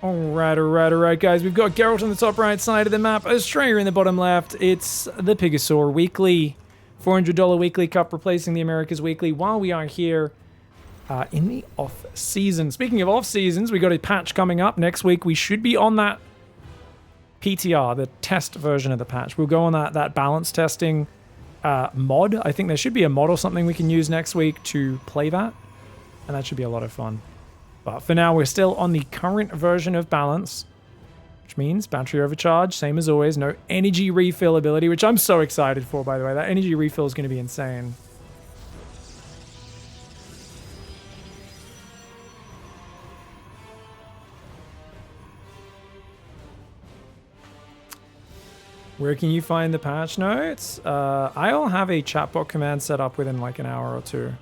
Alright, guys. We've got Geralt on the top right side of the map, Astrea in the bottom left. It's the Pigstarcraft weekly, $400 weekly cup, replacing the America's Weekly while we are here in the off-season. Speaking of off-seasons, we got a patch coming up next week. We should be on that PTR, the test version of the patch. We'll go on that balance testing mod. I think there should be a mod or something we can use next week to play that, and that should be a lot of fun. But for now, we're still on the current version of balance, which means battery overcharge, same as always, no energy refill ability, which I'm so excited for, by the way. That energy refill is going to be insane. Where can you find the patch notes? I'll have a chatbot command set up within like an hour or two.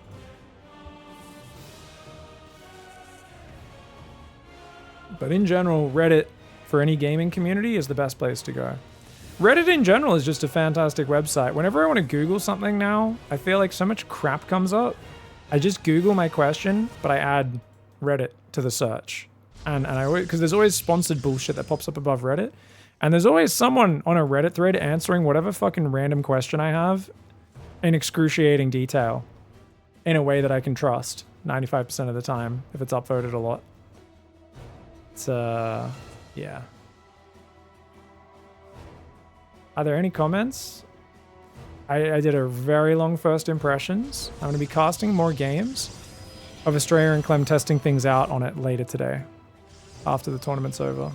But in general, Reddit for any gaming community is the best place to go. Reddit in general is just a fantastic website. Whenever I want to Google something now, I feel like so much crap comes up. I just Google my question, but I add Reddit to the search. And I always, because there's always sponsored bullshit that pops up above Reddit. And there's always someone on a Reddit thread answering whatever fucking random question I have in excruciating detail in a way that I can trust 95% of the time if it's upvoted a lot. It's, yeah. Are there any comments? I did a very long first impressions. I'm going to be casting more games of Astrea and Clem testing things out on it later today, after the tournament's over.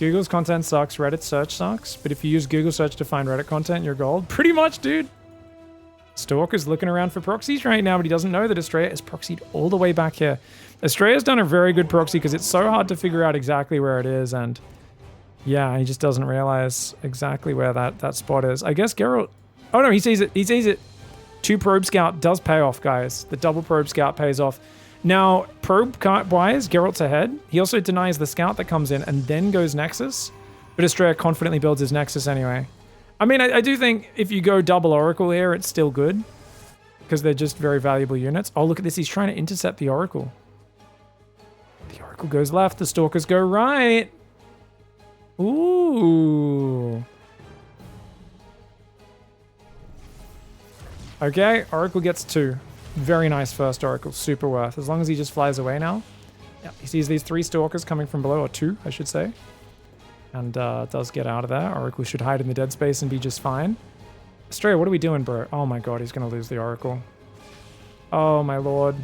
Google's content sucks, Reddit search sucks, but if you use Google search to find Reddit content, you're gold. Pretty much, dude. Stalker's looking around for proxies right now, but he doesn't know that Astrea is proxied all the way back here. Astrea's done a very good proxy because it's so hard to figure out exactly where it is, and yeah, he just doesn't realize exactly where that spot is. I guess Geralt... Oh no, he sees it. He sees it. 2 probe scout does pay off, guys. The double probe scout pays off. Now, probe-wise, Geralt's ahead. He also denies the scout that comes in and then goes Nexus, but Astrea confidently builds his Nexus anyway. I mean, I do think if you go double Oracle here, it's still good because they're just very valuable units. Oh, look at this. He's trying to intercept the Oracle. The Oracle goes left. The Stalkers go right. Ooh. Okay, Oracle gets 2. Very nice first Oracle. Super worth. As long as he just flies away now. Yeah, he sees these 3 Stalkers coming from below, or 2, I should say. And does get out of there. Oracle should hide in the dead space and be just fine. Astrea, what are we doing, bro? Oh my god, he's going to lose the Oracle. Oh my lord.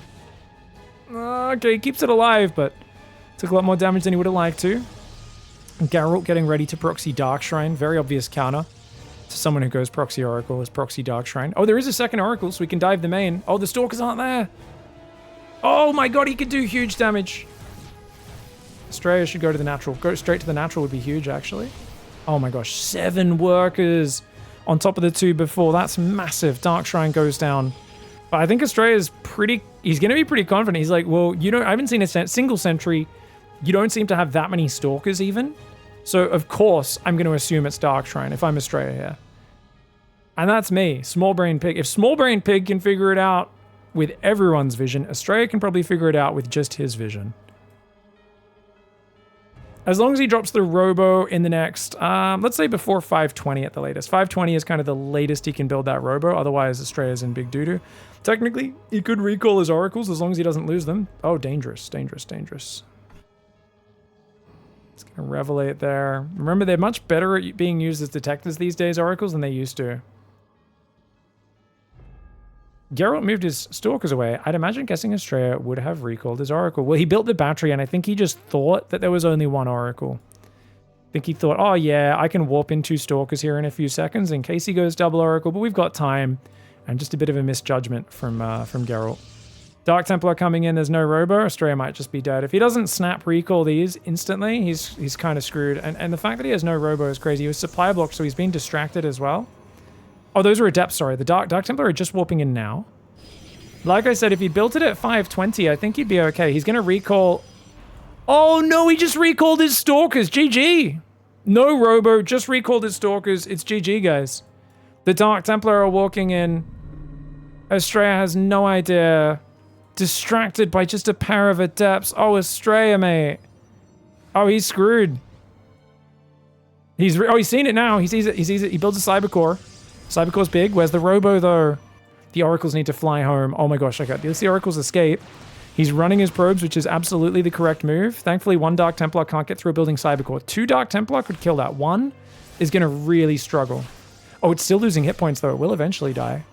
Okay, he keeps it alive, but took a lot more damage than he would have liked to. Geralt getting ready to proxy Dark Shrine. Very obvious counter to someone who goes proxy Oracle is proxy Dark Shrine. Oh, there is a second Oracle, so we can dive the main. Oh, the Stalkers aren't there. Oh my god, he could do huge damage. Astrea should go to the natural. Go straight to the natural would be huge, actually. Oh my gosh, 7 workers on top of the 2 before. That's massive. Dark Shrine goes down. But I think Astrea is pretty... He's going to be pretty confident. He's like, well, you don't... I haven't seen a single sentry. You don't seem to have that many Stalkers even. So, of course, I'm going to assume it's Dark Shrine if I'm Astrea here. And that's me, Small Brain Pig. If Small Brain Pig can figure it out with everyone's vision, Astrea can probably figure it out with just his vision. As long as he drops the Robo in the next, let's say before 520 at the latest. 520 is kind of the latest he can build that Robo, otherwise Astrea's in big doo-doo. Technically, he could recall his Oracles as long as he doesn't lose them. Oh, dangerous, dangerous, dangerous. It's going to Revelate there. Remember, they're much better at being used as detectors these days, Oracles, than they used to. Geralt moved his Stalkers away. I'd imagine guessing Astrea would have recalled his Oracle. Well, he built the battery, and I think he just thought that there was only 1 Oracle. I think he thought, oh yeah, I can warp in 2 Stalkers here in a few seconds in case he goes double Oracle, but we've got time. And just a bit of a misjudgment from Geralt. Dark Templar coming in, there's no Robo. Astrea might just be dead. If he doesn't snap recall these instantly, he's kind of screwed. And the fact that he has no Robo is crazy. He was supply blocked, so he's been distracted as well. Oh, those are Adepts, sorry. The Dark Templar are just warping in now. Like I said, if he built it at 520, I think he'd be okay. He's going to recall... Oh no, he just recalled his Stalkers. GG. No Robo, just recalled his Stalkers. It's GG, guys. The Dark Templar are walking in. Astrea has no idea. Distracted by just a pair of adepts. Oh, Astrea, mate. Oh, he's screwed. He's seen it now. He sees it. He sees it. He builds a cybercore. Cybercore's big. Where's the robo, though? The oracles need to fly home. Oh my gosh, I got this. The oracles escape. He's running his probes, which is absolutely the correct move. Thankfully, one Dark Templar can't get through a building cybercore. 2 Dark Templar could kill that. 1 is going to really struggle. Oh, it's still losing hit points, though. It will eventually die.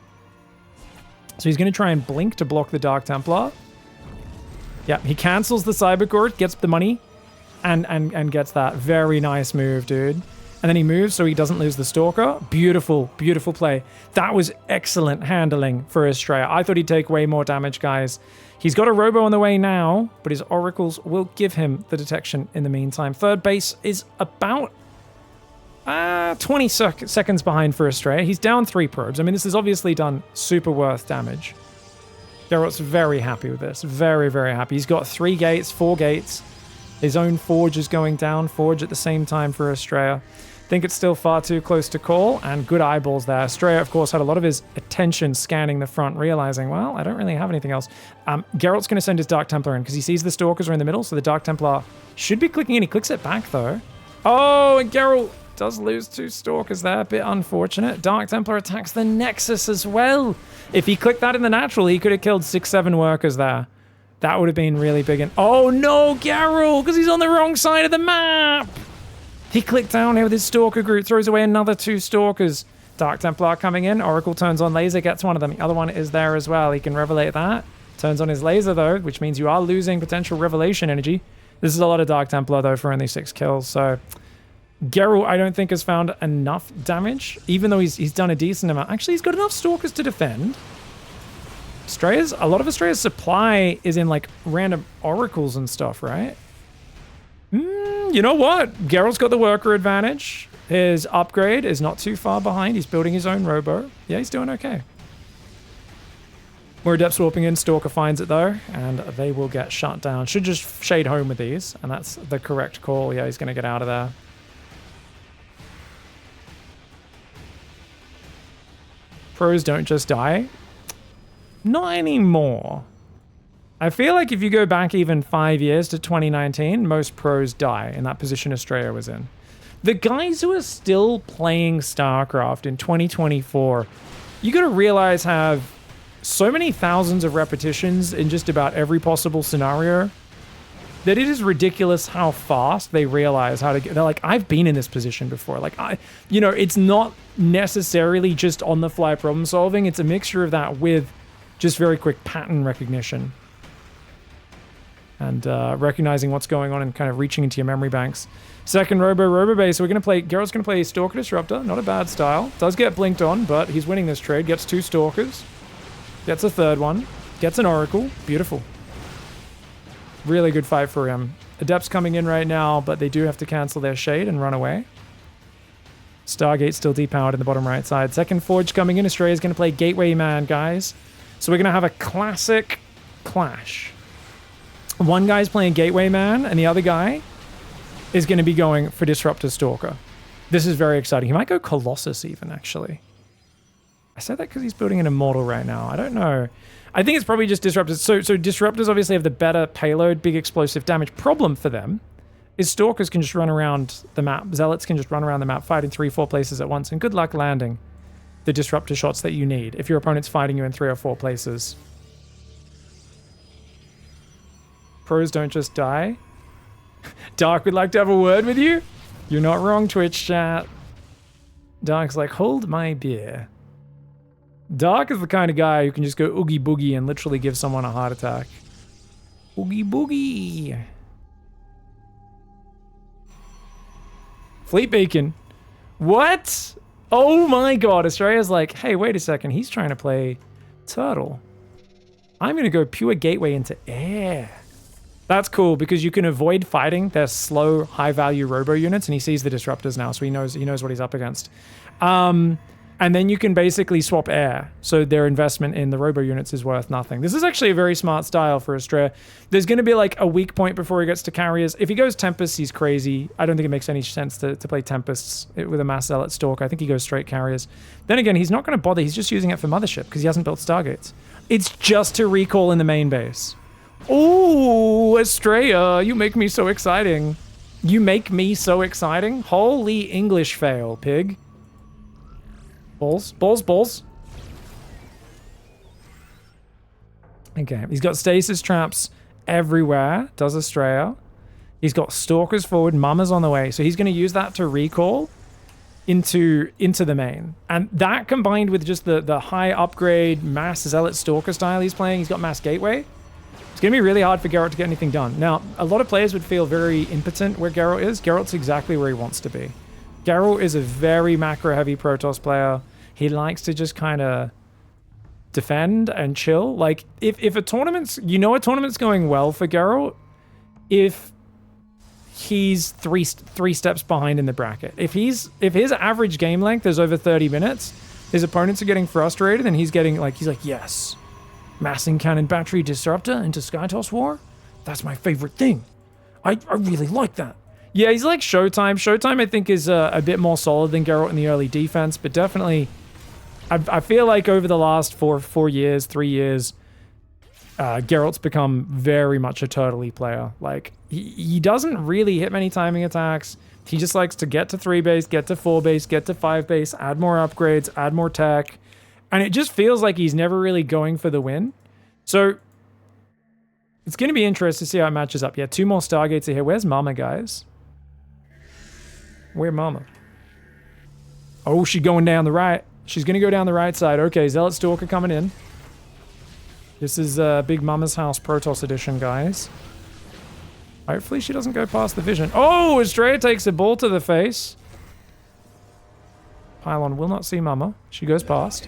So he's going to try and blink to block the Dark Templar. Yeah, he cancels the cybercore, gets the money, and gets that. Very nice move, dude. And then he moves so he doesn't lose the Stalker. Beautiful, beautiful play. That was excellent handling for Astrea. I thought he'd take way more damage, guys. He's got a robo on the way now, but his oracles will give him the detection in the meantime. Third base is about 20 seconds behind for Astrea. He's down 3 probes. I mean, this has obviously done super worth damage. Geralt's very happy with this. Very, very happy. He's got 3 gates, 4 gates. His own Forge is going down. Forge at the same time for Astrea. Think it's still far too close to call, and good eyeballs there. Astrea, of course, had a lot of his attention scanning the front, realizing, well, I don't really have anything else. Geralt's going to send his Dark Templar in because he sees the Stalkers are in the middle, so the Dark Templar should be clicking in. He clicks it back, though. Oh, and Geralt does lose 2 Stalkers there. A bit unfortunate. Dark Templar attacks the Nexus as well. If he clicked that in the natural, he could have killed 6-7 workers there. That would have been really big. And oh, no, Geralt, because he's on the wrong side of the map. He clicked down here with his Stalker group, throws away another 2 Stalkers. Dark Templar coming in. Oracle turns on laser, gets one of them. The other one is there as well. He can revelate that. Turns on his laser, though, which means you are losing potential revelation energy. This is a lot of Dark Templar, though, for only 6 kills. So Geralt, I don't think, has found enough damage, even though he's done a decent amount. Actually, he's got enough Stalkers to defend. A lot of Astrea's supply is in, like, random oracles and stuff, right? You know what? Geralt's got the worker advantage. His upgrade is not too far behind. He's building his own robo. Yeah, he's doing okay. More adepts swapping in. Stalker finds it, though, and they will get shut down. Should just shade home with these, and that's the correct call. Yeah, he's going to get out of there. Pros don't just die. Not anymore. I feel like if you go back even 5 years to 2019, most pros die in that position Astrea was in. The guys who are still playing StarCraft in 2024, you gotta realize have so many thousands of repetitions in just about every possible scenario that it is ridiculous how fast they realize how to get. They're like, I've been in this position before. Like, it's not necessarily just on the fly problem solving. It's a mixture of that with just very quick pattern recognition. And recognizing what's going on and kind of reaching into your memory banks. Second robo base. So Geralt's going to play Stalker Disruptor. Not a bad style. Does get blinked on, but he's winning this trade. Gets 2 Stalkers. Gets a 3rd one. Gets an Oracle. Beautiful. Really good fight for him. Adepts coming in right now, but they do have to cancel their shade and run away. Stargate still depowered in the bottom right side. Second Forge coming in. Astrea is going to play Gateway Man, guys. So we're going to have a classic clash. One guy's playing Gateway Man, and the other guy is going to be going for Disruptor Stalker. This is very exciting. He might go Colossus even, actually. I said that because he's building an Immortal right now. I don't know. I think it's probably just Disruptors. So Disruptors obviously have the better payload, big explosive damage. Problem for them is Stalkers can just run around the map. Zealots can just run around the map, fight in 3-4 places at once, and good luck landing the Disruptor shots that you need if your opponent's fighting you in 3 or 4 places. Pros don't just die. Dark would like to have a word with you. You're not wrong, Twitch chat. Dark's like, hold my beer. Dark is the kind of guy who can just go oogie boogie and literally give someone a heart attack. Oogie boogie. Fleet Bacon. What? Oh my god. Astrea's like, hey, wait a second. He's trying to play Turtle. I'm going to go pure Gateway into air. That's cool because you can avoid fighting their slow, high-value robo units, and he sees the disruptors now, so he knows what he's up against. And And then you can basically swap air. So their investment in the robo units is worth nothing. This is actually a very smart style for Astrea. There's going to be like a weak point before he gets to carriers. If he goes Tempests, he's crazy. I don't think it makes any sense to play Tempests with a Mass Zealot Stalker. I think he goes straight carriers. Then again, he's not going to bother. He's just using it for Mothership because he hasn't built Stargates. It's just to recall in the main base. Oh, Astrea, you make me so exciting. You make me so exciting. Holy English fail, pig. Balls, balls, balls. Okay, he's got stasis traps everywhere, does Astrea. He's got stalkers forward, Mama's on the way. So he's going to use that to recall into the main. And that combined with just the high upgrade mass zealot stalker style he's playing, he's got mass gateway. It's going to be really hard for Geralt to get anything done. Now, a lot of players would feel very impotent where Geralt is. Geralt's exactly where he wants to be. Geralt is a very macro-heavy Protoss player. He likes to just kind of defend and chill. Like, if a tournament's... You know a tournament's going well for Geralt if he's three steps behind in the bracket. If his average game length is over 30 minutes, his opponents are getting frustrated and he's like, yes, massing cannon battery disruptor into Skytoss War? That's my favorite thing. I really like that. Yeah, he's like Showtime. Showtime, I think, is a bit more solid than Geralt in the early defense, but definitely... I feel like over the last 3 years, Geralt's become very much a turtley player. Like, he doesn't really hit many timing attacks. He just likes to get to 3 base, get to 4 base, get to 5 base, add more upgrades, add more tech. And it just feels like he's never really going for the win. So, it's going to be interesting to see how it matches up. Yeah, 2 more Stargates are here. Where's Mama, guys? Where Mama? Oh, she's going down the right. She's going to go down the right side. Okay, Zealot Stalker coming in. This is Big Mama's House Protoss Edition, guys. Hopefully she doesn't go past the vision. Oh, Astrea takes a ball to the face. Pylon will not see Mama. She goes past.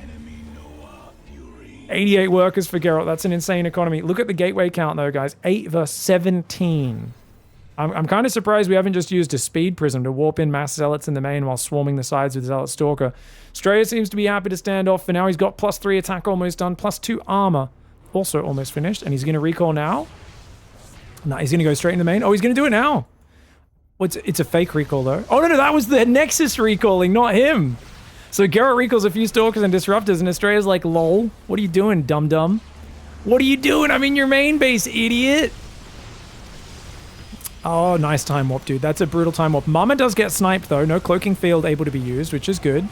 88 workers for Geralt. That's an insane economy. Look at the gateway count, though, guys. 8 versus 17. I'm kind of surprised we haven't just used a speed prism to warp in mass zealots in the main while swarming the sides with Zealot Stalker. Astrea seems to be happy to stand off for now. He's got +3 attack almost done, +2 armor also almost finished. And he's going to recall now. No, he's going to go straight in the main. Oh, he's going to do it now. It's a fake recall, though. Oh, no, that was the Nexus recalling, not him. So Geralt recalls a few Stalkers and Disruptors, and Astrea's like, lol, what are you doing, dum-dum? What are you doing? I'm in your main base, idiot. Oh, nice time warp, dude. That's a brutal time warp. Mama does get sniped, though. No cloaking field able to be used, which is good.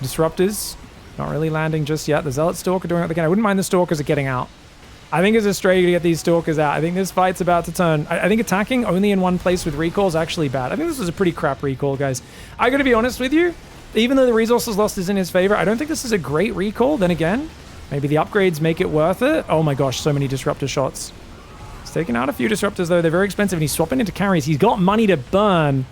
Disruptors, not really landing just yet. The Zealot Stalker doing it again. I wouldn't mind the Stalkers are getting out. I think as Astrea to get these Stalkers out. I think this fight's about to turn. I think attacking only in one place with recall is actually bad. I think this was a pretty crap recall, guys. I gotta be honest with you. Even though the resources lost is in his favor, I don't think this is a great recall. Then again, maybe the upgrades make it worth it. Oh my gosh, so many Disruptor shots. He's taking out a few Disruptors, though. They're very expensive, and he's swapping into carries. He's got money to burn.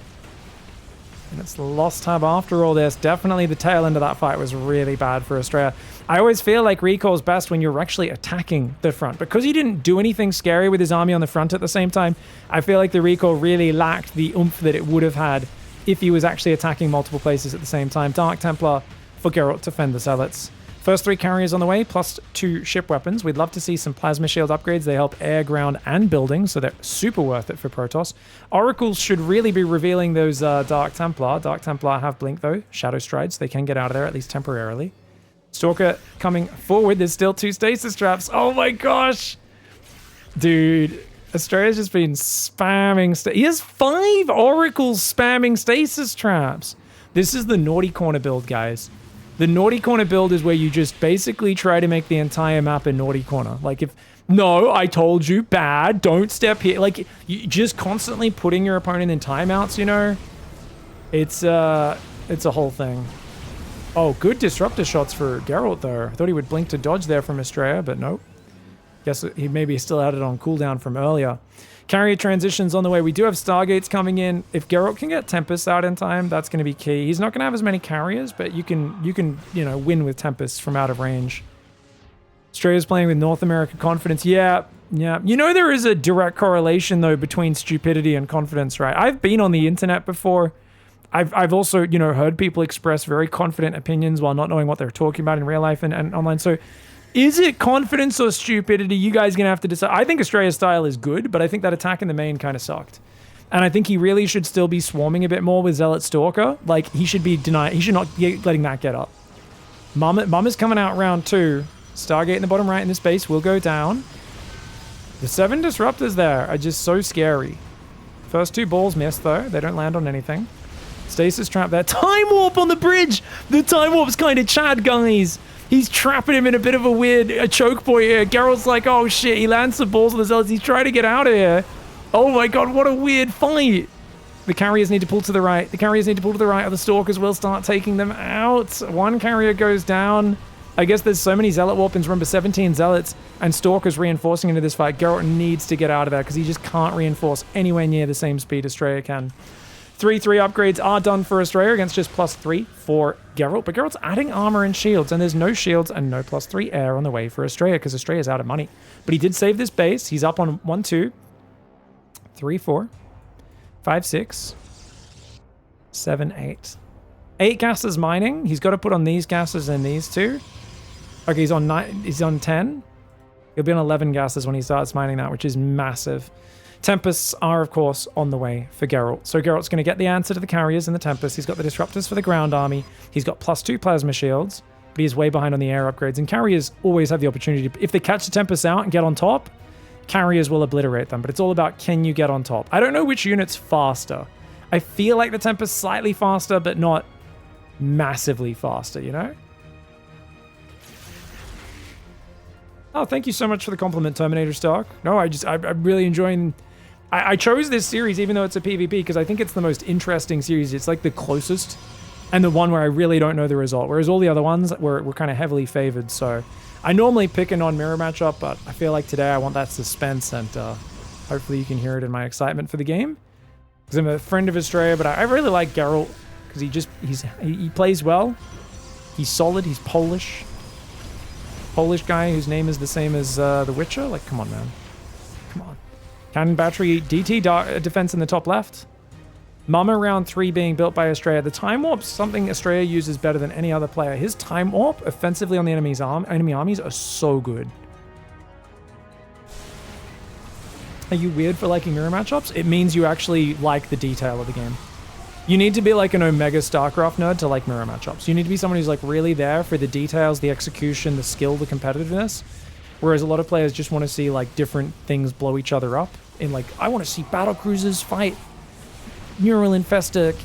And it's the lost tab after all this. Definitely the tail end of that fight was really bad for Astrea. I always feel like recall's best when you're actually attacking the front. Because he didn't do anything scary with his army on the front at the same time, I feel like the recall really lacked the oomph that it would have had if he was actually attacking multiple places at the same time. Dark Templar for Geralt to fend the Zealots. First 3 carriers on the way, +2 ship weapons. We'd love to see some plasma shield upgrades. They help air, ground, and buildings, so they're super worth it for Protoss. Oracles should really be revealing those Dark Templar. Dark Templar have blink, though. Shadow Strides. They can get out of there, at least temporarily. Stalker coming forward. There's still 2 stasis traps. Oh my gosh! Dude, Astrea's just been spamming... He has 5 Oracles spamming stasis traps. This is the Naughty Corner build, guys. The Naughty Corner build is where you just basically try to make the entire map a Naughty Corner. Like if, no, I told you, bad, don't step here. Like, you just constantly putting your opponent in timeouts, you know? It's a whole thing. Oh, good Disruptor shots for Geralt, though. I thought he would blink to dodge there from Astrea, but nope. Guess he maybe still had it on cooldown from earlier. Carrier transitions on the way. We do have Stargates coming in. If Geralt can get Tempests out in time, that's going to be key. He's not going to have as many carriers, but you can win with Tempests from out of range. Astrea's playing with North America confidence. Yeah. You know there is a direct correlation, though, between stupidity and confidence, right? I've been on the internet before. I've also, you know, heard people express very confident opinions while not knowing what they're talking about in real life and online. So is it confidence or stupidity? You guys going to have to decide. I think Astrea's style is good, but I think that attack in the main kind of sucked. And I think he really should still be swarming a bit more with Zealot Stalker. Like, he should be denying. He should not be letting that get up. Mama's coming out round 2. Stargate in the bottom right in this base will go down. The 7 disruptors there are just so scary. First 2 balls missed, though. They don't land on anything. Stasis trap there. Time Warp on the bridge! The Time Warp's kind of Chad, guys. He's trapping him in a bit of a choke point here. Geralt's like, oh shit, he lands some balls on the Zealots. He's trying to get out of here. Oh my god, what a weird fight. The carriers need to pull to the right. The carriers need to pull to the right, or the Stalkers will start taking them out. 1 carrier goes down. I guess there's so many Zealot Warpings. Remember, 17 Zealots and Stalkers reinforcing into this fight. Geralt needs to get out of there because he just can't reinforce anywhere near the same speed Astrea can. 3/3 upgrades are done for Astrea against just +3 for Geralt. But Geralt's adding armor and shields, and there's no shields and no +3 air on the way for Astrea because Astrea's out of money. But he did save this base. He's up on 1, 2, 3, 4, 5, 6, 7, 8. 8 gases mining. He's got to put on these gases and these 2. Okay, he's on 9. He's on 10. He'll be on 11 gases when he starts mining that, which is massive. Tempests are, of course, on the way for Geralt. So Geralt's going to get the answer to the carriers and the Tempests. He's got the Disruptors for the ground army. He's got +2 plasma shields, but he's way behind on the air upgrades. And carriers always have the opportunity to, if they catch the Tempests out and get on top, carriers will obliterate them. But it's all about, can you get on top? I don't know which unit's faster. I feel like the Tempest's slightly faster, but not massively faster, you know? Oh, thank you so much for the compliment, Terminator Stark. No, I'm really enjoying... I chose this series, even though it's a PvP, because I think it's the most interesting series. It's like the closest, and the one where I really don't know the result, whereas all the other ones were kind of heavily favored. So I normally pick a non-mirror matchup, but I feel like today I want that suspense, and hopefully you can hear it in my excitement for the game. Because I'm a friend of Astrea, but I really like Geralt, because he plays well. He's solid, he's Polish. Polish guy whose name is the same as The Witcher? Like, come on, man. Come on. Cannon battery, DT defense in the top left. Mama round 3 being built by Astrea. The Time Warp's something Astrea uses better than any other player. His Time Warp, offensively on the enemy armies, are so good. Are you weird for liking mirror matchups? It means you actually like the detail of the game. You need to be like an Omega StarCraft nerd to like mirror matchups. You need to be someone who's like really there for the details, the execution, the skill, the competitiveness. Whereas a lot of players just want to see like different things blow each other up. In like, I want to see battle cruisers fight neural infestor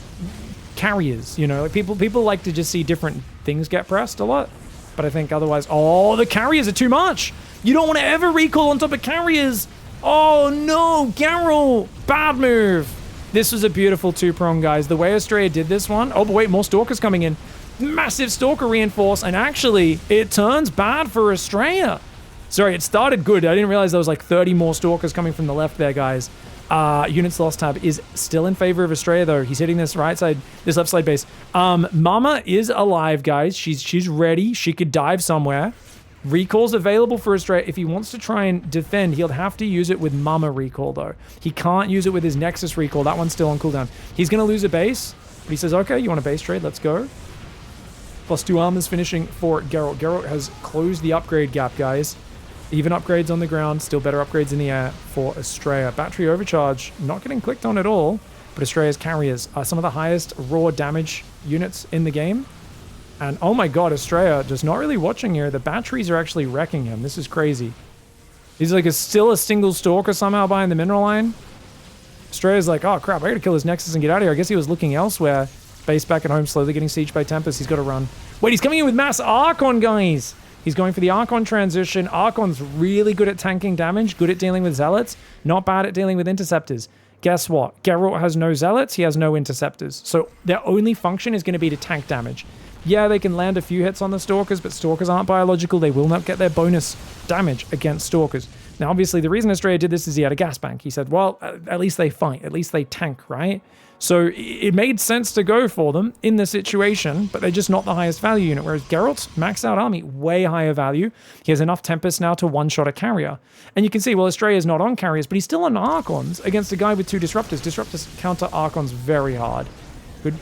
carriers. You know, like people like to just see different things get pressed a lot. But I think otherwise, oh, the carriers are too much. You don't want to ever recall on top of carriers. Oh no, Geralt, bad move. This was a beautiful 2-prong, guys. The way Astrea did this one. Oh, but wait, more Stalkers coming in. Massive Stalker reinforce, and actually, it turns bad for Astrea. Sorry, it started good. I didn't realize there was like 30 more Stalkers coming from the left there, guys. Units lost tab is still in favor of Astrea, though. He's hitting this right side, this left side base. Mama is alive, guys. She's ready. She could dive somewhere. Recall's available for Astrea. If he wants to try and defend, he'll have to use it with Mama recall, though. He can't use it with his Nexus recall. That one's still on cooldown. He's going to lose a base, but he says, okay, you want a base trade? Let's go. +2 armors finishing for Geralt. Geralt has closed the upgrade gap, guys. Even upgrades on the ground, still better upgrades in the air for Astrea. Battery overcharge, not getting clicked on at all, but Astrea's carriers are some of the highest raw damage units in the game. And oh my god, Astrea just not really watching here. The batteries are actually wrecking him. This is crazy. He's like still a single Stalker somehow behind the mineral line. Astrea's like, oh crap, I gotta kill his Nexus and get out of here. I guess he was looking elsewhere. Base back at home, slowly getting sieged by Tempest. He's got to run. Wait, he's coming in with mass Archon, guys. He's going for the Archon transition. Archon's really good at tanking damage, good at dealing with Zealots, not bad at dealing with Interceptors. Guess what? Geralt has no Zealots, he has no Interceptors. So their only function is going to be to tank damage. Yeah, they can land a few hits on the Stalkers, but Stalkers aren't biological. They will not get their bonus damage against Stalkers. Now, obviously, the reason Astrea did this is he had a gas bank. He said, well, at least they fight. At least they tank, right? So it made sense to go for them in this situation, but they're just not the highest value unit. Whereas Geralt's maxed out army, way higher value. He has enough Tempest now to one-shot a carrier. And you can see, well, Astrea is not on carriers, but he's still on Archons against a guy with 2 Disruptors. Disruptors counter Archons very hard.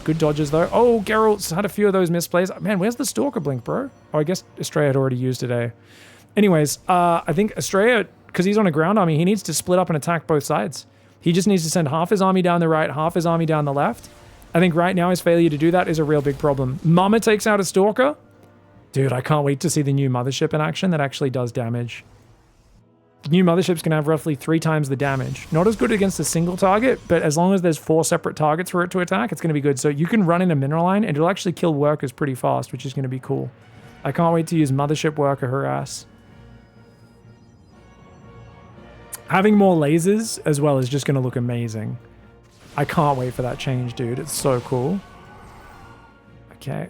Good dodges, though. Oh, Geralt's had a few of those misplays. Man, where's the Stalker blink, bro? Oh, I guess Astrea had already used it, eh? Anyways, I think Astrea, because he's on a ground army, he needs to split up and attack both sides. He just needs to send half his army down the right, half his army down the left. I think right now his failure to do that is a real big problem. Mama takes out a Stalker. Dude, I can't wait to see the new Mothership in action that actually does damage. The new Mothership's going to have roughly 3 times the damage. Not as good against a single target, but as long as there's 4 separate targets for it to attack, it's going to be good. So you can run in a mineral line and it'll actually kill workers pretty fast, which is going to be cool. I can't wait to use Mothership Worker harass. Having more lasers as well is just going to look amazing. I can't wait for that change, dude. It's so cool. Okay.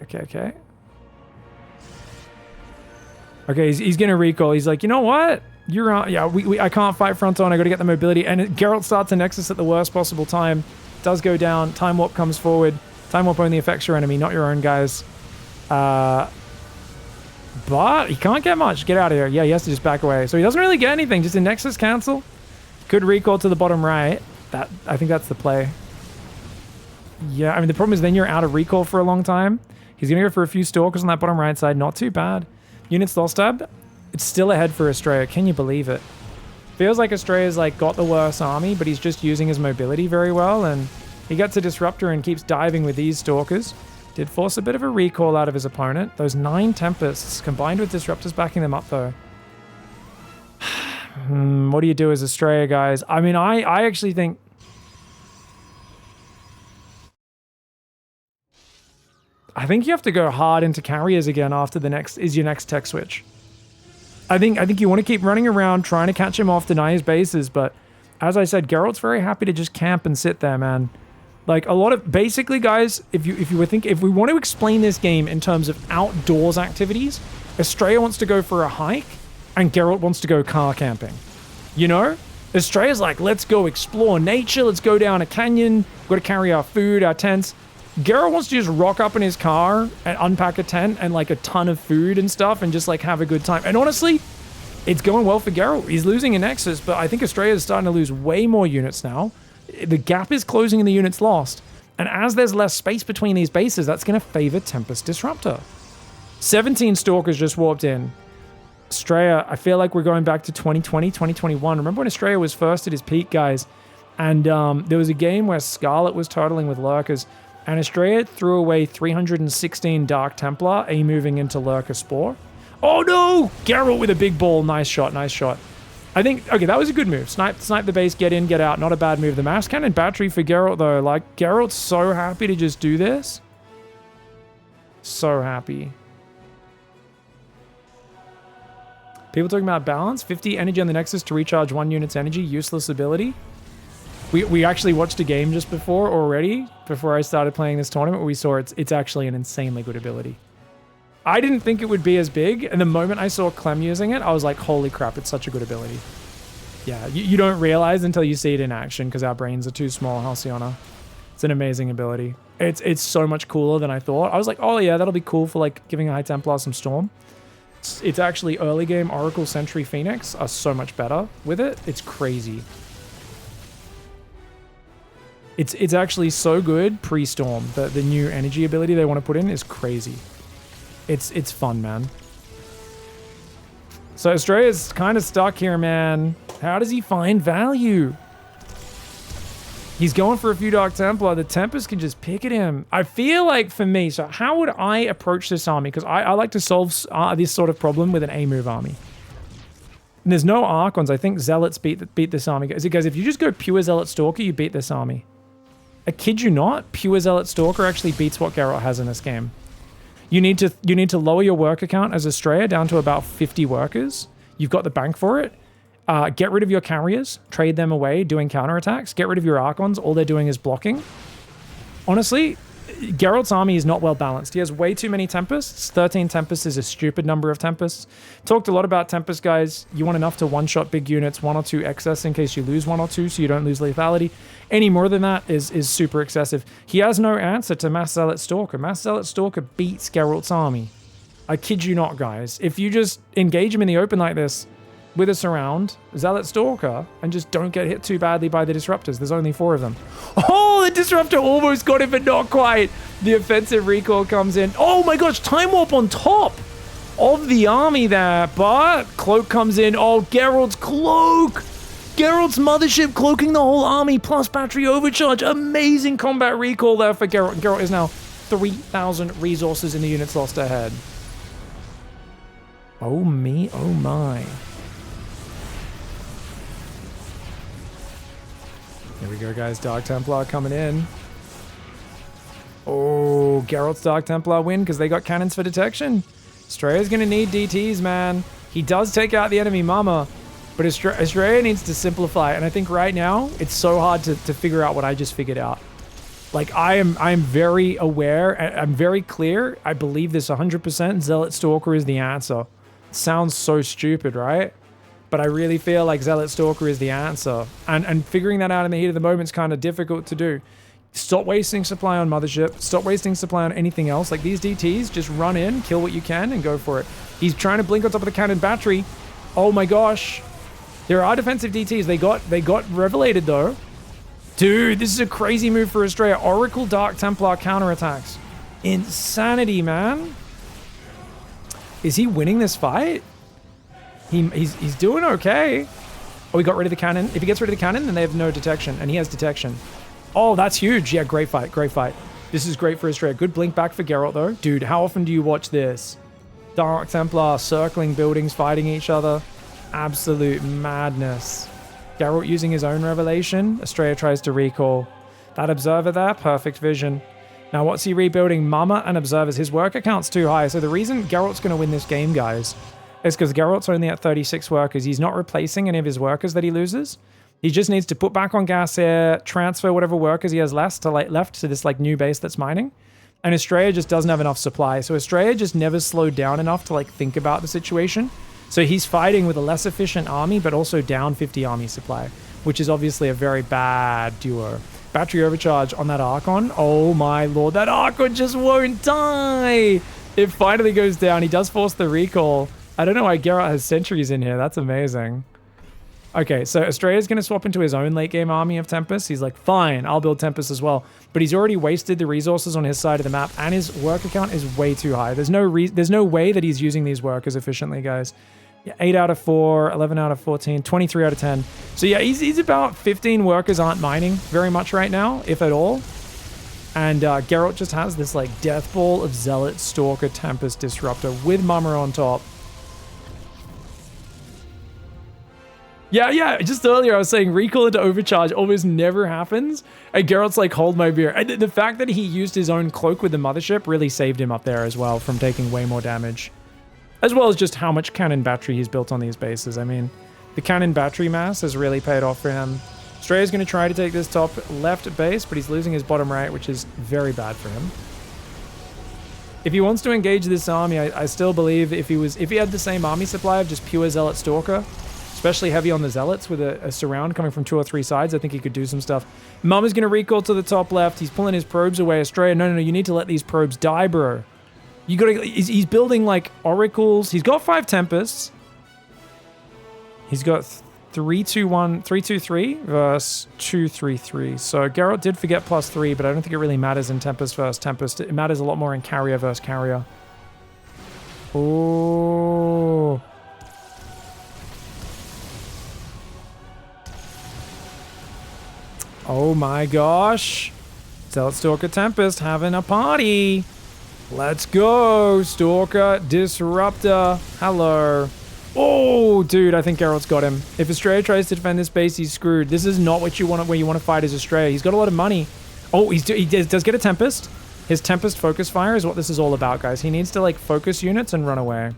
Okay, he's going to recall. He's like, you know what? You're on. Yeah, I can't fight front on. I got to get the mobility. And Geralt starts a Nexus at the worst possible time. Does go down. Time Warp comes forward. Time Warp only affects your enemy, not your own, guys. But he can't get much. Get out of here. Yeah, he has to just back away. So he doesn't really get anything. Just a Nexus cancel. Could recall to the bottom right. I think that's the play. Yeah, I mean, the problem is then you're out of recall for a long time. He's going to go for a few Stalkers on that bottom right side. Not too bad. Units lost tab. It's still ahead for Astrea. Can you believe it? Feels like Astrea's like got the worst army, but he's just using his mobility very well, and he gets a Disruptor and keeps diving with these Stalkers. Did force a bit of a recall out of his opponent. Those 9 Tempests combined with Disruptors backing them up, though. What do you do as Astrea, guys? I mean, I actually think... I think you have to go hard into carriers again after your next tech switch. I think you want to keep running around trying to catch him off, deny his bases, but as I said, Geralt's very happy to just camp and sit there, man. Like a lot of basically, guys, if we want to explain this game in terms of outdoors activities, Astrea wants to go for a hike and Geralt wants to go car camping. You know? Astrea's like, let's go explore nature, let's go down a canyon, we've got to carry our food, our tents. Geralt wants to just rock up in his car and unpack a tent and like a ton of food and stuff and just like have a good time. And honestly, it's going well for Geralt. He's losing a Nexus, but I think Astrea is starting to lose way more units now. The gap is closing in the units lost. And as there's less space between these bases, that's going to favor Tempest Disruptor. 17 Stalkers just warped in. Astrea, I feel like we're going back to 2020, 2021. Remember when Astrea was first at his peak, guys? And there was a game where Scarlet was turtling with Lurkers. And Astrea threw away 316 Dark Templar, moving into Lurker Spore. Oh no! Geralt with a big ball. Nice shot, nice shot. I think, okay, that was a good move. Snipe the base, get in, get out. Not a bad move. The Mass Cannon battery for Geralt, though. Like, Geralt's so happy to just do this. So happy. People talking about balance. 50 energy on the Nexus to recharge 1 unit's energy. Useless ability. We actually watched a game just before I started playing this tournament, where we saw it's actually an insanely good ability. I didn't think it would be as big, and the moment I saw Clem using it, I was like, holy crap, it's such a good ability. Yeah, you don't realize until you see it in action, because our brains are too small, Halcyona. It's an amazing ability. It's so much cooler than I thought. I was like, oh yeah, that'll be cool for like giving a High Templar some Storm. It's actually early game Oracle Sentry Phoenix are so much better with it. It's crazy. It's actually so good pre-Storm. The new energy ability they want to put in is crazy. It's fun, man. So Astrea's kind of stuck here, man. How does he find value? He's going for a few Dark Templar. The Tempest can just pick at him. I feel like for me, so how would I approach this army? Because I like to solve this sort of problem with an A-move army. And there's no Archons. I think Zealots beat this army. Guys, if you just go pure Zealot Stalker, you beat this army. I kid you not, pure Zealot Stalker actually beats what Geralt has in this game. You need to lower your worker count as Astrea down to about 50 workers. You've got the bank for it. Get rid of your carriers, trade them away, doing counterattacks. Get rid of your Archons, all they're doing is blocking. Honestly, Geralt's army is not well balanced. He has way too many Tempests. 13 Tempests is a stupid number of Tempests. Talked a lot about Tempest, guys. You want enough to one-shot big units, 1 or 2 excess in case you lose 1 or 2, so you don't lose lethality. Any more than that is super excessive. He has no answer to Mass Zealot Stalker. Mass Zealot Stalker beats Geralt's army. I kid you not, guys. If you just engage him in the open like this, with a surround, Zealot Stalker, and just don't get hit too badly by the Disruptors. There's only 4 of them. Holy Oh, the Disruptor almost got it, but not quite. The offensive recall comes in. Oh my gosh, Time Warp on top of the army there, but Cloak comes in. Oh, Geralt's Cloak. Geralt's Mothership cloaking the whole army, plus battery overcharge. Amazing combat recall there for Geralt. Geralt is now 3,000 resources in the units lost ahead. Oh me, oh my. Here we go, guys. Dark Templar coming in. Oh, Geralt's Dark Templar win because they got cannons for detection. Astrea's going to need DTs, man. He does take out the enemy mama, but Astrea needs to simplify. And I think right now, it's so hard to figure out what I just figured out. Like, I'm very aware. I'm very clear. I believe this 100%. Zealot Stalker is the answer. It sounds so stupid, right? But I really feel like Zealot Stalker is the answer. And figuring that out in the heat of the moment is kind of difficult to do. Stop wasting supply on Mothership. Stop wasting supply on anything else. Like, these DTs, just run in, kill what you can, and go for it. He's trying to blink on top of the cannon battery. Oh my gosh. There are defensive DTs. They got revelated, though. Dude, this is a crazy move for Astrea. Oracle Dark Templar counterattacks. Insanity, man. Is he winning this fight? He's doing okay. Oh, he got rid of the cannon. If he gets rid of the cannon, then they have no detection, and he has detection. Oh, that's huge. Yeah, great fight. Great fight. This is great for Astrea. Good blink back for Geralt, though. Dude, how often do you watch this? Dark Templar circling buildings, fighting each other. Absolute madness. Geralt using his own revelation. Astrea tries to recall. That Observer there, perfect vision. Now, what's he rebuilding? Mama and Observers. His worker count's too high. So the reason Geralt's going to win this game, guys, is because Geralt's only at 36 workers. He's not replacing any of his workers that he loses. He just needs to put back on gas here, transfer whatever workers he has left to this like new base that's mining. And Astrea just doesn't have enough supply. So Astrea just never slowed down enough to like think about the situation. So he's fighting with a less efficient army, but also down 50 army supply, which is obviously a very bad duo. Battery overcharge on that Archon. Oh my lord, that Archon just won't die. It finally goes down. He does force the recall. I don't know why Geralt has sentries in here. That's amazing. Okay, so Astrea's going to swap into his own late game army of Tempest. He's like, fine, I'll build Tempest as well. But he's already wasted the resources on his side of the map, and his worker count is way too high. There's no way that he's using these workers efficiently, guys. Yeah, 8 out of 4, 11 out of 14, 23 out of 10. So yeah, he's about 15 workers aren't mining very much right now, if at all. And Geralt just has this like death ball of Zealot, Stalker, Tempest, Disruptor with Mama on top. Yeah, just earlier I was saying recall into overcharge almost never happens. And Geralt's like, hold my beer. And the fact that he used his own cloak with the Mothership really saved him up there as well from taking way more damage. As well as just how much cannon battery he's built on these bases. I mean, the cannon battery mass has really paid off for him. Astrea's going to try to take this top left base, but he's losing his bottom right, which is very bad for him. If he wants to engage this army, I still believe if he had the same army supply of just pure Zealot Stalker, especially heavy on the Zealots with a surround coming from 2 or 3 sides, I think he could do some stuff. Mama's going to recall to the top left. He's pulling his probes away. Astrea, no, you need to let these probes die, bro. You gotta, he's building like oracles. He's got 5 Tempests. He's got 3-2-1, 3-2-3 versus 2-3-3. So Geralt did forget +3, but I don't think it really matters in Tempest versus Tempest. It matters a lot more in carrier versus carrier. Oh. Oh my gosh. Zealot Stalker Tempest having a party. Let's go. Stalker Disruptor. Hello. Oh, dude, I think Geralt's got him. If Astrea tries to defend this base, he's screwed. This is not what you want where you want to fight as Astrea. He's got a lot of money. Oh, he does get a Tempest. His Tempest focus fire is what this is all about, guys. He needs to like focus units and run away.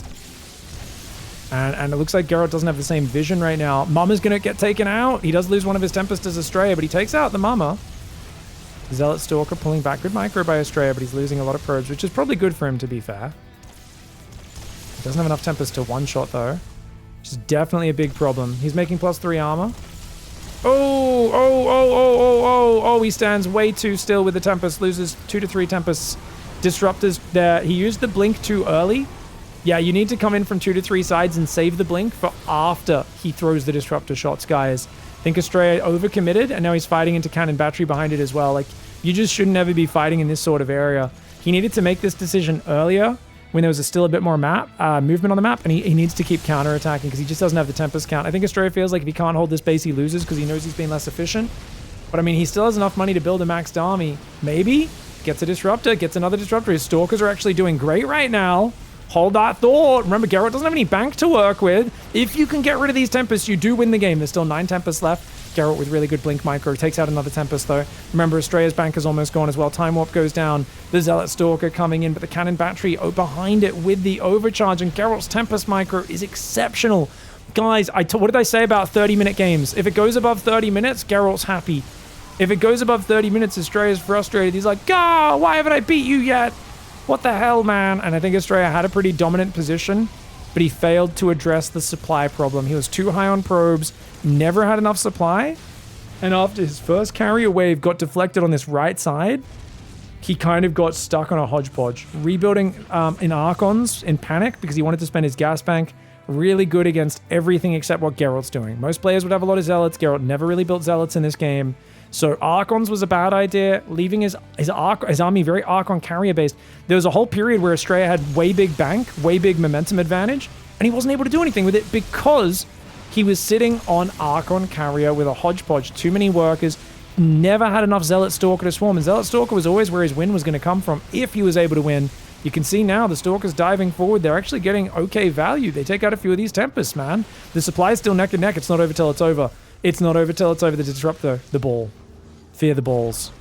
And it looks like Geralt doesn't have the same vision right now. Mama's going to get taken out. He does lose one of his Tempests as Astrea, but he takes out the Mama. Zealot Stalker pulling back. Good micro by Astrea, but he's losing a lot of probes, which is probably good for him, to be fair. He doesn't have enough Tempest to one-shot, though, which is definitely a big problem. He's making +3 armor. Oh, he stands way too still with the Tempest. Loses 2 to 3 Tempests. Disruptors there. He used the blink too early. Yeah, you need to come in from 2 to 3 sides and save the blink for after he throws the Disruptor shots, guys. think Astrea overcommitted, and now he's fighting into cannon battery behind it as well. Like, you just shouldn't ever be fighting in this sort of area. He needed to make this decision earlier when there was still a bit more movement on the map, and he needs to keep counterattacking because he just doesn't have the Tempest count. I think Astrea feels like if he can't hold this base, he loses because he knows he's being less efficient. But I mean, he still has enough money to build a maxed army. Maybe gets a disruptor, gets another disruptor. His Stalkers are actually doing great right now. Hold that thought. Remember, Geralt doesn't have any bank to work with. If you can get rid of these Tempests, you do win the game. There's still 9 Tempests left. Geralt with really good Blink Micro takes out another Tempest, though. Remember, Astrea's bank is almost gone as well. Time Warp goes down. The Zealot Stalker coming in, but the Cannon Battery behind it with the Overcharge, and Geralt's Tempest Micro is exceptional. Guys, what did I say about 30-minute games? If it goes above 30 minutes, Geralt's happy. If it goes above 30 minutes, Astrea's frustrated. He's like, "Ah, why haven't I beat you yet? What the hell, man?" And I think Astrea had a pretty dominant position, but he failed to address the supply problem. He was too high on probes, never had enough supply, and after his first carrier wave got deflected on this right side, he kind of got stuck on a hodgepodge. Rebuilding in Archons in panic because he wanted to spend his gas bank. Really good against everything except what Geralt's doing. Most players would have a lot of Zealots. Geralt never really built Zealots in this game. So Archons was a bad idea, leaving his army very Archon carrier based. There was a whole period where Astrea had way big bank, way big momentum advantage, and he wasn't able to do anything with it because he was sitting on Archon carrier with a hodgepodge, too many workers, never had enough Zealot Stalker to swarm, and Zealot Stalker was always where his win was going to come from if he was able to win. You can see now the Stalkers diving forward. They're actually getting okay value. They take out a few of these Tempests, man. The supply is still neck and neck. It's not over till it's over. It's not over till it's over. The Disruptor, the ball. Fear the balls.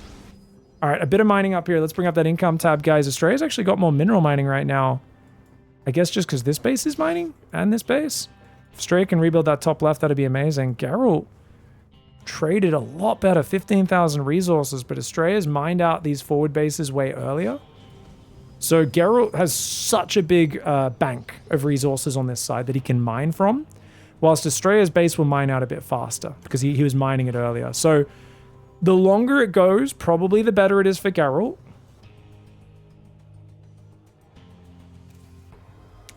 All right, a bit of mining up here. Let's bring up that income tab, guys. Astrea's actually got more mineral mining right now. I guess just because this base is mining and this base. If Astrea can rebuild that top left, that'd be amazing. Geralt traded a lot better, 15,000 resources, but Astrea's mined out these forward bases way earlier. So Geralt has such a big bank of resources on this side that he can mine from, whilst Astrea's base will mine out a bit faster because he was mining it earlier. So the longer it goes, probably the better it is for Geralt.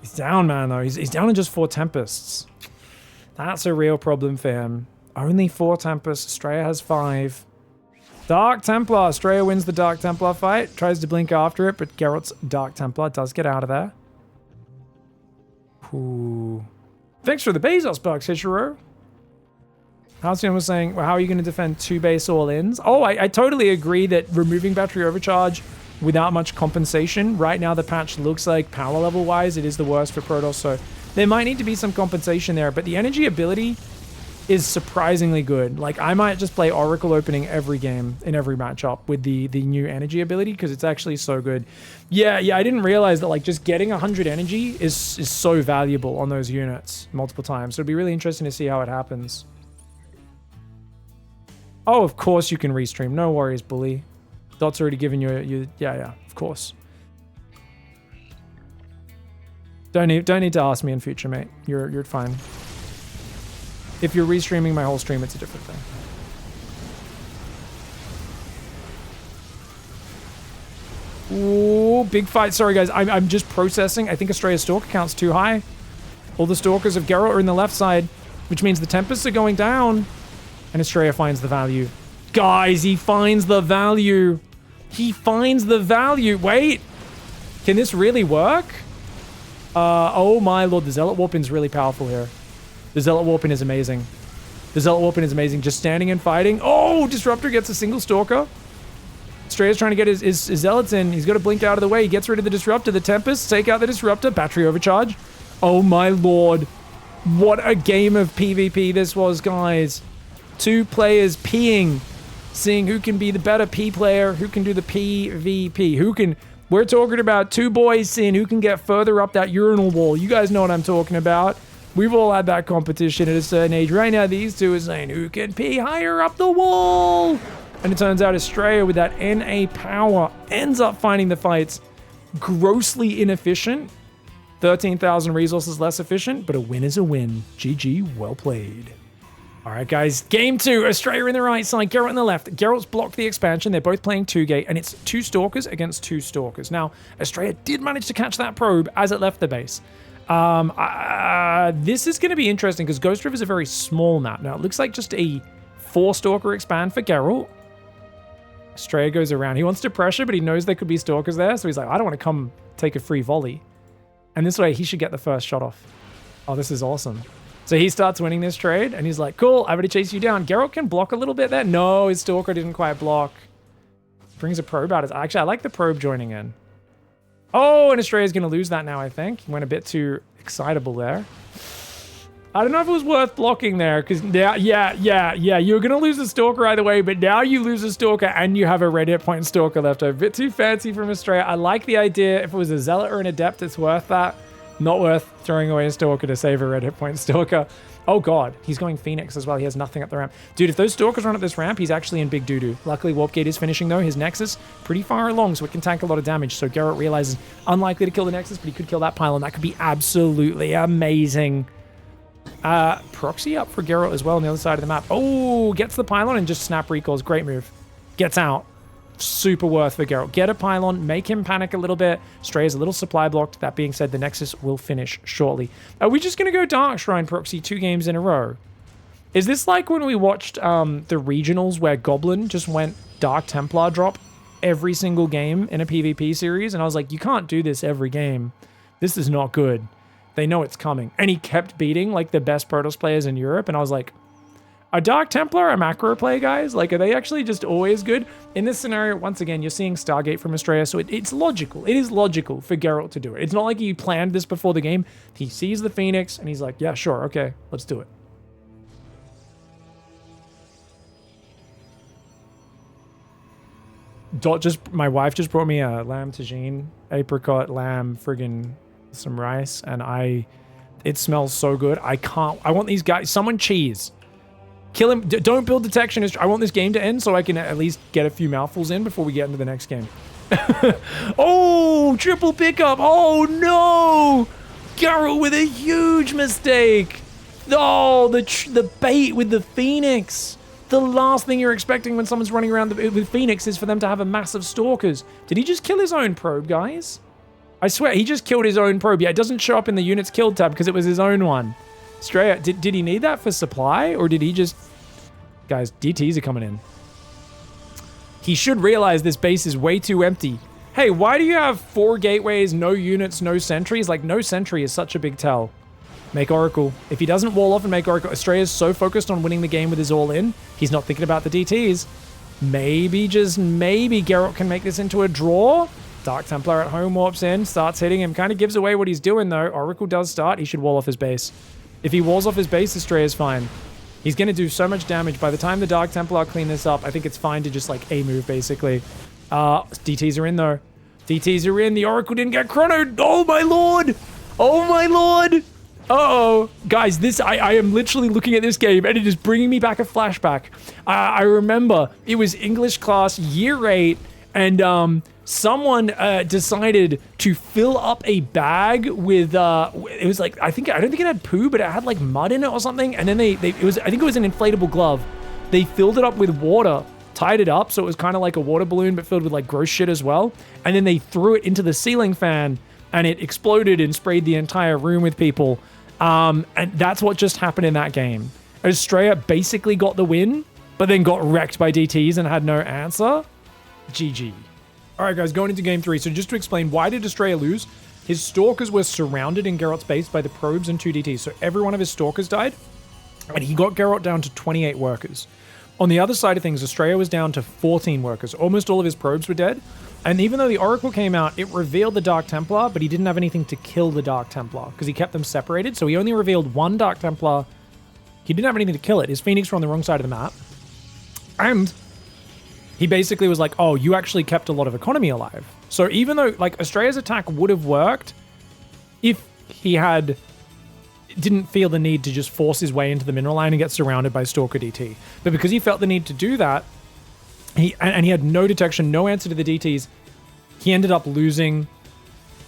He's down, man, though. He's down in just 4 Tempests. That's a real problem for him. Only 4 Tempests. Astrea has 5. Dark Templar. Astrea wins the Dark Templar fight. Tries to blink after it, but Geralt's Dark Templar does get out of there. Ooh. Thanks for the Bezos bucks, Hichiro. Halcyon was saying, well, how are you going to defend 2 base all-ins? Oh, I totally agree that removing battery overcharge without much compensation, right now the patch looks like power level-wise, it is the worst for Protoss, so there might need to be some compensation there, but the energy ability is surprisingly good. Like, I might just play Oracle opening every game in every matchup with the new energy ability because it's actually so good. Yeah, I didn't realize that, like, just getting 100 energy is so valuable on those units multiple times, so it'd be really interesting to see how it happens. Oh, of course you can restream. No worries, bully. Dot's already given you yeah, of course. Don't need to ask me in future, mate. You're fine. If you're restreaming my whole stream, it's a different thing. Ooh, big fight. Sorry, guys. I'm just processing. I think Astrea's Stalker count's too high. All the Stalkers of Geralt are in the left side, which means the Tempests are going down. And Astrea finds the value. Guys, he finds the value. He finds the value. Wait. Can this really work? Oh my lord. The Zealot Warpin's really powerful here. The Zealot Warpin is amazing. The Zealot Warpin is amazing. Just standing and fighting. Oh, Disruptor gets a single Stalker. Astrea's trying to get his Zealots in. He's got to blink out of the way. He gets rid of the Disruptor. The Tempests take out the Disruptor. Battery overcharge. Oh my lord. What a game of PvP this was, guys. 2 players peeing, seeing who can be the better P player, who can do the PvP, we're talking about 2 boys seeing who can get further up that urinal wall. You guys know what I'm talking about. We've all had that competition at a certain age. Right now, these 2 are saying who can pee higher up the wall. And it turns out Astrea with that NA power ends up finding the fights grossly inefficient. 13,000 resources less efficient, but a win is a win. GG, well played. All right, guys, game 2. Astrea in the right side, Geralt in the left. Geralt's blocked the expansion. They're both playing 2-gate, and it's 2 Stalkers against 2 Stalkers. Now, Astrea did manage to catch that probe as it left the base. This is going to be interesting because Ghost River is a very small map. Now, it looks like just a 4 Stalker expand for Geralt. Astrea goes around. He wants to pressure, but he knows there could be Stalkers there, so he's like, I don't want to come take a free volley. And this way, he should get the first shot off. Oh, this is awesome. So he starts winning this trade, and he's like, cool, I'm going to chase you down. Geralt can block a little bit there. No, his Stalker didn't quite block. Brings a probe out. Actually, I like the probe joining in. Oh, and Astrea's going to lose that now, I think. He went a bit too excitable there. I don't know if it was worth blocking there, because now, yeah, you're going to lose a Stalker either way, but now you lose a Stalker and you have a red hit point Stalker left over. A bit too fancy from Astrea. I like the idea. If it was a Zealot or an Adept, it's worth that. Not worth throwing away a Stalker to save a red hit point Stalker. Oh god, he's going Phoenix as well. He has nothing up the ramp. Dude, if those Stalkers run up this ramp, he's actually in big doo-doo. Luckily, Warp Gate is finishing though. His Nexus, pretty far along, so it can tank a lot of damage. So Geralt realizes, unlikely to kill the Nexus, but he could kill that pylon. That could be absolutely amazing. Proxy up for Geralt as well on the other side of the map. Oh, gets the pylon and just snap recalls. Great move. Gets out. Super worth for Geralt. Get a pylon, make him panic a little bit. Stray is a little supply blocked. That being said, the Nexus will finish shortly. Are we just going to go Dark Shrine Proxy 2 games in a row? Is this like when we watched the regionals where Goblin just went Dark Templar drop every single game in a PvP series? And I was like, you can't do this every game. This is not good. They know it's coming. And he kept beating like the best Protoss players in Europe. And I was like, are Dark Templar a macro play, guys? Like, are they actually just always good? In this scenario, once again, you're seeing Stargate from Astrea, so it's logical. It is logical for Geralt to do it. It's not like he planned this before the game. He sees the Phoenix, and he's like, yeah, sure, okay, let's do it. My wife just brought me a lamb tagine, apricot, lamb, friggin' some rice, and it smells so good. I want these guys, someone cheese. Kill him. Don't build detection. I want this game to end so I can at least get a few mouthfuls in before we get into the next game. Oh, triple pickup. Oh, no. Geralt with a huge mistake. Oh, the bait with the Phoenix. The last thing you're expecting when someone's running around with Phoenix is for them to have a massive Stalkers. Did he just kill his own probe, guys? I swear, he just killed his own probe. Yeah, it doesn't show up in the units killed tab because it was his own one. Straight, did he need that for supply, or did he just... Guys, DTs are coming in. He should realize this base is way too empty. Hey, why do you have 4 gateways, no units, no sentries? Like, no sentry is such a big tell. Make Oracle. If he doesn't wall off and make Oracle, Astrea is so focused on winning the game with his all-in, he's not thinking about the DTs. Maybe, just maybe, Geralt can make this into a draw. Dark Templar at home warps in, starts hitting him, kind of gives away what he's doing though. Oracle does start, he should wall off his base. If he walls off his base, Astrea is fine. He's going to do so much damage. By the time the Dark Templar clean this up, I think it's fine to just like A-move basically. DTs are in though. DTs are in, the Oracle didn't get chronoed. Oh my lord! Oh my lord! Uh-oh. Guys, I am literally looking at this game and it is bringing me back a flashback. I remember it was English class year 8 and someone decided to fill up a bag with it was like I don't think it had poo, but it had like mud in it or something, and then I think it was an inflatable glove. They filled it up with water, tied it up so it was kind of like a water balloon but filled with like gross shit as well, and then they threw it into the ceiling fan and it exploded and sprayed the entire room with people. And that's what just happened in that game. Astrea basically got the win but then got wrecked by DTs and had no answer. GG. All right, guys, going into game 3. So just to explain, why did Astrea lose? His Stalkers were surrounded in Geralt's base by the probes and 2 DTs. So every one of his Stalkers died, and he got Geralt down to 28 workers. On the other side of things, Astrea was down to 14 workers. Almost all of his probes were dead. And even though the Oracle came out, it revealed the Dark Templar, but he didn't have anything to kill the Dark Templar because he kept them separated. So he only revealed 1 Dark Templar. He didn't have anything to kill it. His Phoenix were on the wrong side of the map. And he basically was like, oh, you actually kept a lot of economy alive. So even though, like, Astrea's attack would have worked if he didn't feel the need to just force his way into the mineral line and get surrounded by Stalker DT. But because he felt the need to do that, he had no detection, no answer to the DTs, he ended up losing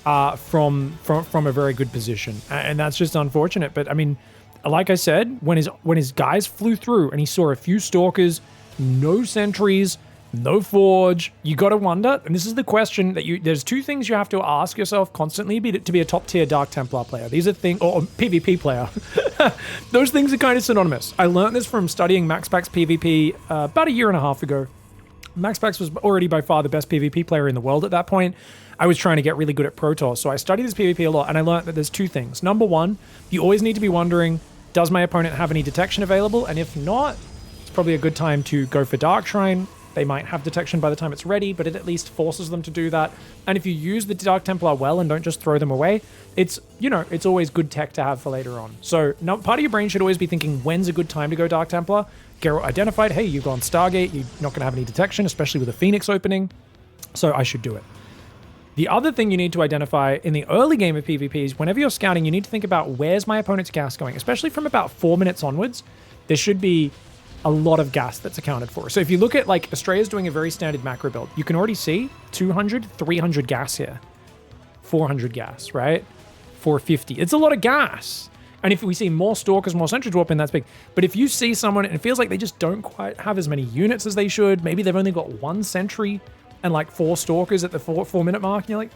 from a very good position. And that's just unfortunate. But, I mean, like I said, when his guys flew through and he saw a few Stalkers, no sentries, no forge, you gotta wonder, and this is the question that there's 2 things you have to ask yourself constantly to be a top tier Dark Templar player. These are things, or PvP player. Those things are kind of synonymous. I learned this from studying MaxPax PvP about a year and a half ago. MaxPax was already by far the best PvP player in the world at that point. I was trying to get really good at Pro Tour, so I studied this PvP a lot, and I learned that there's two things. Number one, you always need to be wondering, does my opponent have any detection available? And if not, it's probably a good time to go for Dark Shrine. They might have detection by the time it's ready, but it at least forces them to do that. And if you use the Dark Templar well and don't just throw them away, it's, you know, it's always good tech to have for later on. So part of your brain should always be thinking, when's a good time to go Dark Templar? Geralt identified, hey, you've gone Stargate, you're not going to have any detection, especially with a Phoenix opening, so I should do it. The other thing you need to identify in the early game of PvP is whenever you're scouting, you need to think about where's my opponent's gas going, especially from about 4 minutes onwards. There should be a lot of gas that's accounted for. So if you look at, like, Astrea's doing a very standard macro build, you can already see 200, 300 gas here, 400 gas, right? 450. It's a lot of gas. And if we see more Stalkers, more Sentry Dwarf in, that's big. But if you see someone and it feels like they just don't quite have as many units as they should, maybe they've only got 1 Sentry and like 4 Stalkers at the 4 minute mark, and you're like,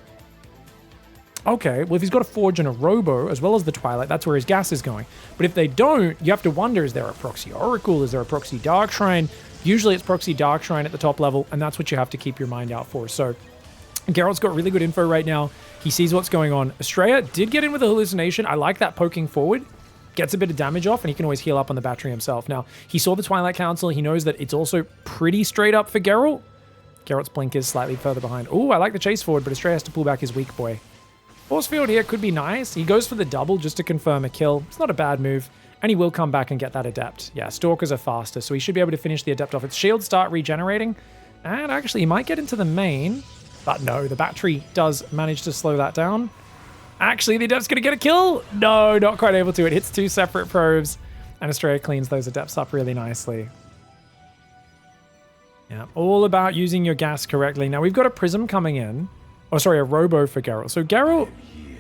okay, well, if he's got a Forge and a Robo, as well as the Twilight, that's where his gas is going. But if they don't, you have to wonder, is there a Proxy Oracle? Is there a Proxy Dark Shrine? Usually it's Proxy Dark Shrine at the top level, and that's what you have to keep your mind out for. So Geralt's got really good info right now. He sees what's going on. Astrea did get in with a hallucination. I like that poking forward. Gets a bit of damage off, and he can always heal up on the battery himself. Now, he saw the Twilight Council. He knows that it's also pretty straight up for Geralt. Geralt's blink is slightly further behind. Oh, I like the chase forward, but Astrea has to pull back his weak boy. Force field here could be nice. He goes for the double just to confirm a kill. It's not a bad move, and he will come back and get that Adept. Yeah, Stalkers are faster, so he should be able to finish the Adept off. Its shields start regenerating, and actually he might get into the main, but no, the battery does manage to slow that down. Actually, the Adept's going to get a kill. No, not quite able to. It hits 2 separate probes, and Astrea cleans those Adepts up really nicely. Yeah, all about using your gas correctly. Now, we've got a Prism coming in. Oh, sorry, a Robo for Geralt. So Geralt,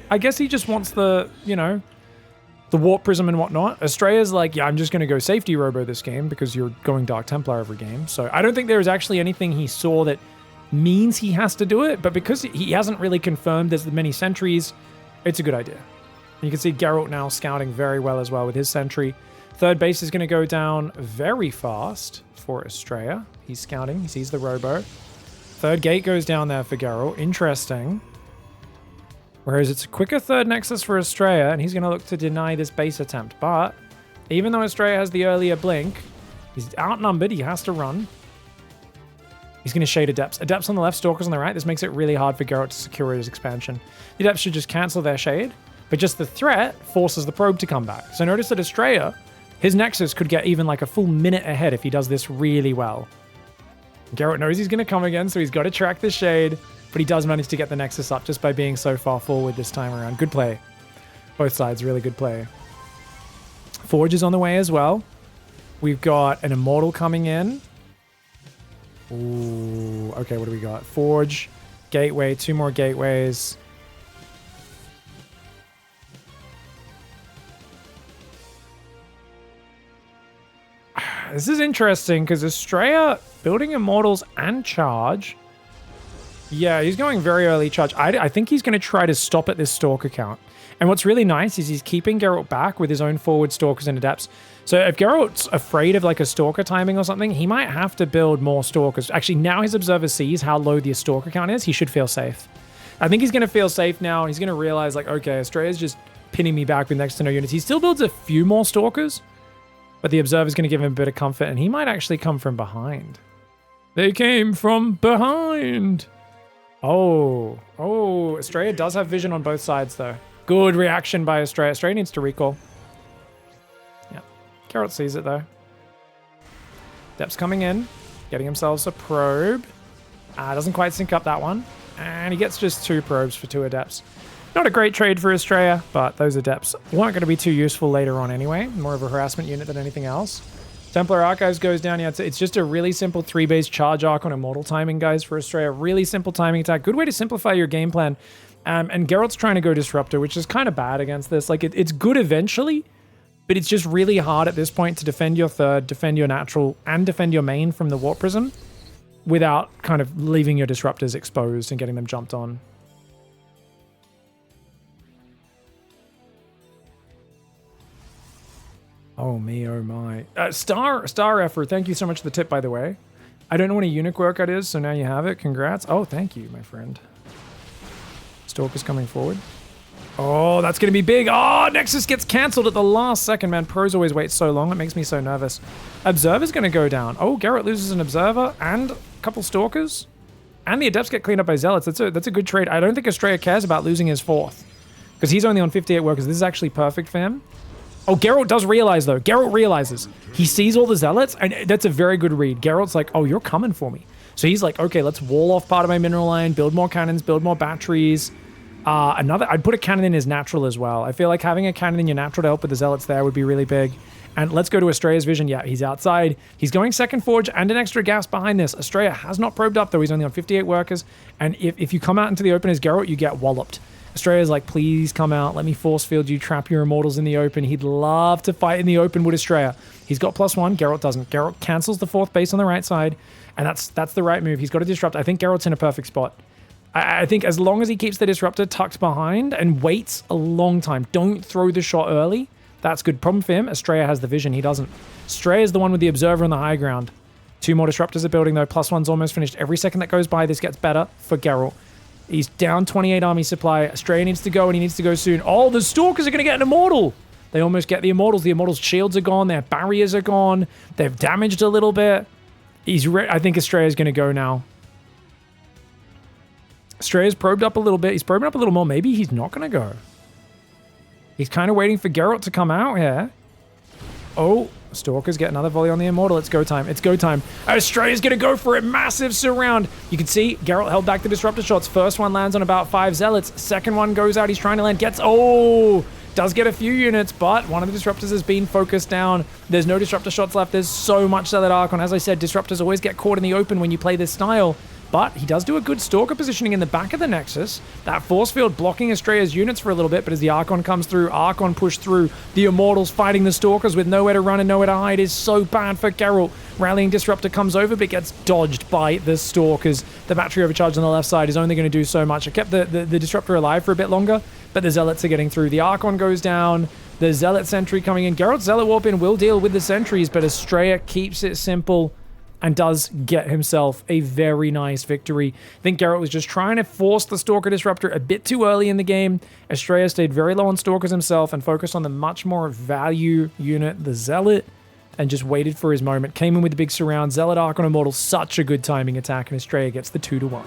I guess he just wants the, you know, the Warp Prism and whatnot. Astrea's like, yeah, I'm just going to go safety Robo this game because you're going Dark Templar every game. So I don't think there's actually anything he saw that means he has to do it, but because he hasn't really confirmed there's many sentries, it's a good idea. And you can see Geralt now scouting very well as well with his sentry. Third base is going to go down very fast for Astrea. He's scouting. He sees the Robo. Third gate goes down there for Geralt. Interesting. Whereas it's a quicker third Nexus for Astrea, and he's going to look to deny this base attempt. But even though Astrea has the earlier blink, he's outnumbered. He has to run. He's going to shade Adepts. Adepts on the left, Stalkers on the right. This makes it really hard for Geralt to secure his expansion. The Adepts should just cancel their shade, but just the threat forces the probe to come back. So notice that Astrea, his Nexus could get even like a full minute ahead if he does this really well. Geralt knows he's going to come again, so he's got to track the shade, but he does manage to get the Nexus up just by being so far forward this time around. Good play. Both sides, really good play. Forge is on the way as well. We've got an Immortal coming in. Ooh, okay, what do we got? Forge, Gateway, 2 more Gateways. This is interesting because Astrea building Immortals and Charge. Yeah, he's going very early Charge. I think he's going to try to stop at this Stalker count. And what's really nice is he's keeping Geralt back with his own forward Stalkers and Adepts. So if Geralt's afraid of like a Stalker timing or something, he might have to build more Stalkers. Actually, now his Observer sees how low the Stalker count is, he should feel safe. I think he's going to feel safe now. He's going to realize like, okay, Astrea's just pinning me back with next to no units. He still builds a few more Stalkers, but the Observer's going to give him a bit of comfort, and he might actually come from behind. They came from behind. Oh, Astrea does have vision on both sides though. Good reaction by Astrea. Astrea needs to recall. Yeah, Geralt sees it though. Depth's coming in, getting himself a probe. Doesn't quite sync up that one. And he gets just 2 probes for 2 Adepts. Not a great trade for Astrea, but those Adepts weren't going to be too useful later on anyway. More of a harassment unit than anything else. Templar Archives goes down. Yeah, it's just a really simple 3-base charge arc on Immortal timing, guys, for Astrea. Really simple timing attack. Good way to simplify your game plan. And Geralt's trying to go Disruptor, which is kind of bad against this. Like, it's good eventually, but it's just really hard at this point to defend your third, defend your natural, and defend your main from the Warp Prism without kind of leaving your Disruptors exposed and getting them jumped on. Oh me, oh my. Star effort, thank you so much for the tip, by the way. I don't know what a unique workout is, so now you have it. Congrats. Oh, thank you, my friend. Stalker's coming forward. Oh, that's going to be big. Oh, Nexus gets cancelled at the last second, man. Pros always wait so long. It makes me so nervous. Observer's going to go down. Oh, Garrett loses an Observer and a couple Stalkers. And the Adepts get cleaned up by Zealots. That's a good trade. I don't think Astrea cares about losing his 4th. Because he's only on 58 workers. This is actually perfect for him. Oh, Geralt does realize, though. Geralt realizes. He sees all the Zealots, and that's a very good read. Geralt's like, oh, you're coming for me. So he's like, okay, let's wall off part of my mineral line, build more cannons, build more batteries. I'd put a cannon in his natural as well. I feel like having a cannon in your natural to help with the Zealots there would be really big. And let's go to Astrea's vision. Yeah, he's outside. He's going second forge and an extra gas behind this. Astrea has not probed up, though. He's only on 58 workers. And if you come out into the open as Geralt, you get walloped. Astrea's like, please come out. Let me force field you, trap your immortals in the open. He'd love to fight in the open with Astrea. He's got +1. Geralt doesn't. Geralt cancels the 4th base on the right side. And that's the right move. He's got to disrupt. I think Geralt's in a perfect spot. I think as long as he keeps the disruptor tucked behind and waits a long time, don't throw the shot early. That's good. Problem for him, Astrea has the vision. He doesn't. Astrea is the one with the observer on the high ground. 2 more disruptors are building, though. +1's almost finished. Every second that goes by, this gets better for Geralt. He's down 28 army supply. Astrea needs to go, and he needs to go soon. Oh, the Stalkers are going to get an Immortal. They almost get the Immortals. The Immortals' shields are gone. Their barriers are gone. They've damaged a little bit. I think Astrea's going to go now. Astrea's probed up a little bit. He's probing up a little more. Maybe he's not going to go. He's kind of waiting for Geralt to come out here. Oh, Stalkers get another volley on the Immortal. It's go time. It's go time. Astrea's going to go for it. Massive surround. You can see Geralt held back the disruptor shots. First one lands on about 5 Zealots. Second one goes out. He's trying to land. Does get a few units, but one of the disruptors has been focused down. There's no disruptor shots left. There's so much Zealot Archon. As I said, disruptors always get caught in the open when you play this style. But he does do a good Stalker positioning in the back of the Nexus. That force field blocking Astrea's units for a little bit, but as the Archon comes through, Archon pushed through. The Immortals fighting the Stalkers with nowhere to run and nowhere to hide is so bad for Geralt. Rallying Disruptor comes over, but gets dodged by the Stalkers. The battery overcharge on the left side is only going to do so much. It kept the Disruptor alive for a bit longer, but the Zealots are getting through. The Archon goes down. The Zealot Sentry coming in. Geralt's Zealot Warp in will deal with the Sentries, but Astrea keeps it simple and does get himself a very nice victory. I think Geralt was just trying to force the Stalker Disruptor a bit too early in the game. Astrea stayed very low on Stalkers himself and focused on the much more value unit, the Zealot, and just waited for his moment. Came in with the big surround. Zealot Archon Immortal, such a good timing attack, and Astrea gets the 2-1.